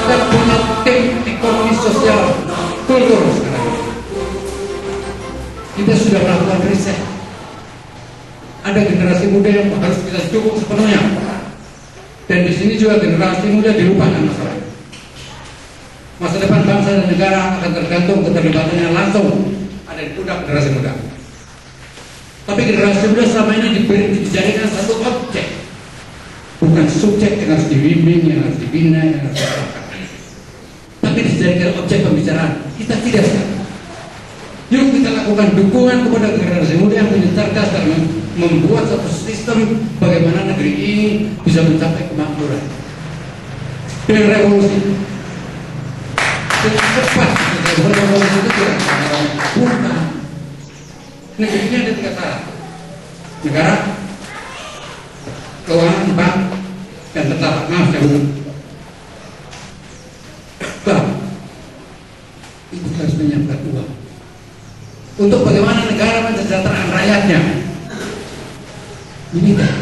Kita punya tim ekonomi sosial kultur sekarang. Kita sudah melakukan riset. Ada generasi muda yang harus kita dukung sepenuhnya. Dan di sini juga generasi muda dilupakan masalah. Masa depan bangsa dan negara akan tergantung keterlibatannya langsung ada di pundak generasi muda. Tapi generasi muda selama ini dijadikan satu objek, bukan subjek yang harus dibimbing, yang harus dibina, yang harus diarahkan. Tapi dijadikan objek pembicaraan. Kita tidak sekarang. Yuk kita lakukan dukungan kepada generasi muda yang punya cerdas dan membuat satu sistem bagaimana negeri ini bisa mencapai kemakmuran dengan revolusi. Dengan cepat, revolusi itu tidak bukan. Negeri ini ada 3 syarat: negara, keuangan, bank, dan tentara. Maaf saya ulang. Bank itu harus menyiapkan uang untuk bagaimana negara mensejahterakan rakyatnya. Ini kan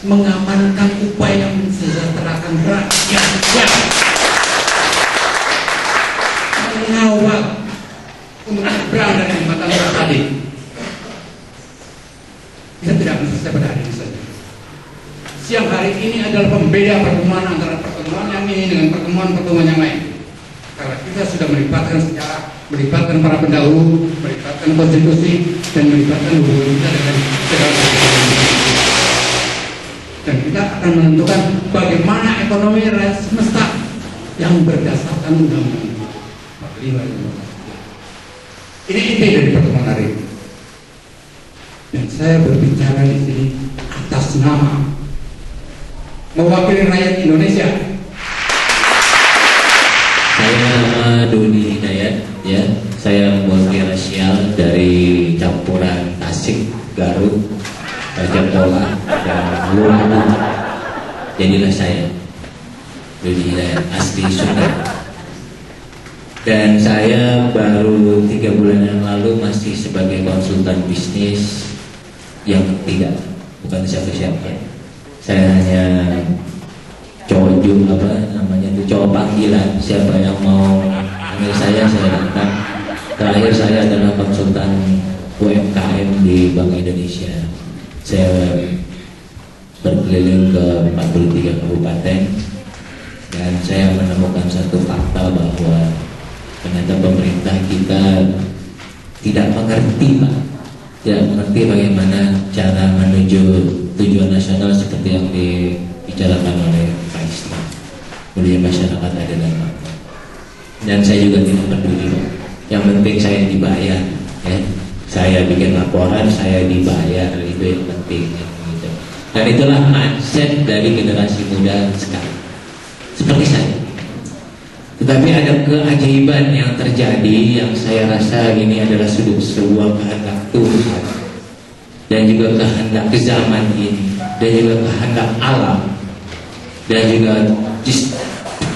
mengamankan upaya mensejahterakan rakyatnya, mengawal untuk menyeberang dari jembatan tadi. Kita tidak akan selesai pada hari ini saja. Siang hari ini adalah pembeda pertemuan antara pertemuan yang ini dengan pertemuan-pertemuan yang lain. Karena kita sudah melibatkan sejarah, melibatkan para pendahulu, melibatkan konstitusi, dan melibatkan hubungan kita dengan segala sesuatu. Dan kita akan menentukan bagaimana ekonomi rakyat semesta yang berdasarkan undang-undang 45. Ini inti dari pertemuan hari ini. Dan saya berbicara di sini atas nama mewakili rakyat Indonesia. Saya nama Doni Hidayat, ya. Saya multirasial dari campuran Tasik, Garut, Raja Pola, dan Luwu. Jadilah saya Doni Hidayat, asli Sunda. Dan saya baru 3 bulan yang lalu masih sebagai konsultan bisnis yang ketiga, bukan siapa-siapa. Saya hanya cowok cowok panggilan. Siapa yang mau panggil saya datang. Terakhir saya adalah konsultan UMKM di Bank Indonesia. Saya berkeliling ke 43 kabupaten dan saya menemukan satu fakta bahwa ternyata pemerintah kita tidak mengerti, Pak. Tidak mengerti bagaimana cara menuju tujuan nasional seperti yang dibicarakan oleh Pak Islam. Mulia masyarakat adalah makmur. Dan saya juga tidak peduli, Pak. Yang penting saya dibayar, ya. Saya bikin laporan, saya dibayar, itu yang penting, gitu. Dan itulah mindset dari generasi muda sekarang. Seperti saya. Tetapi ada keajaiban yang terjadi yang saya rasa ini adalah sebuah kehendak Tuhan dan juga kehendak zaman ini dan juga kehendak alam dan juga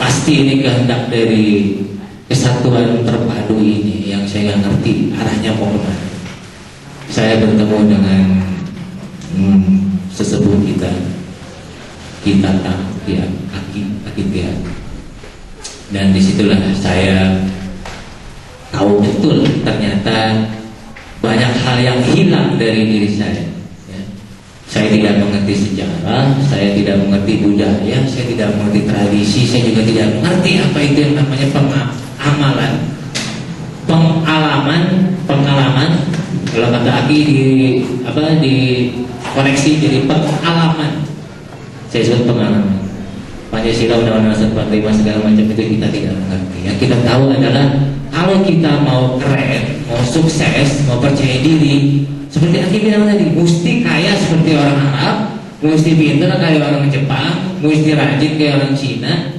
pasti ini kehendak dari kesatuan terpadu ini yang saya nggak ngerti arahnya mau kemana. Saya bertemu dengan sesepuh kita Aki Tian. Dan disitulah saya tahu betul ternyata banyak hal yang hilang dari diri saya, ya. Saya tidak mengerti sejarah, saya tidak mengerti budaya, saya tidak mengerti tradisi, saya juga tidak mengerti apa itu yang namanya pengalaman. Kalau kata Aki di koneksi jadi pengalaman. Saya sebut pengalaman. Pancasila, Undang-Undang 45 segala macam itu kita tidak mengerti. Yang kita tahu adalah kalau kita mau keren, mau sukses, mau percaya diri, seperti Aki bilang tadi, mesti kaya seperti orang Arab, mesti pintar kayak orang Jepang, mesti rajin kayak orang Cina,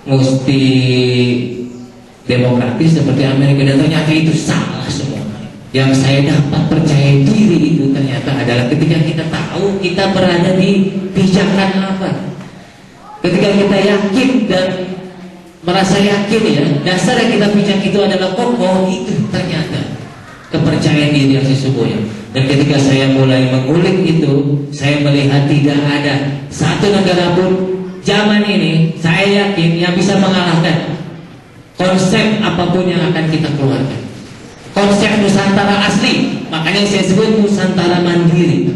mesti demokratis seperti Amerika. Dan ternyata itu salah semua. Yang saya dapat percaya diri itu ternyata adalah ketika kita tahu kita berada di pijakan apa. Ketika kita yakin dan merasa yakin ya, dasar yang kita pijak itu adalah kokoh, itu ternyata kepercayaan diri yang sesungguhnya. Dan ketika saya mulai mengulik itu, saya melihat tidak ada satu negara pun zaman ini saya yakin yang bisa mengalahkan konsep apapun yang akan kita keluarkan. Konsep Nusantara asli, makanya saya sebut Nusantara mandiri.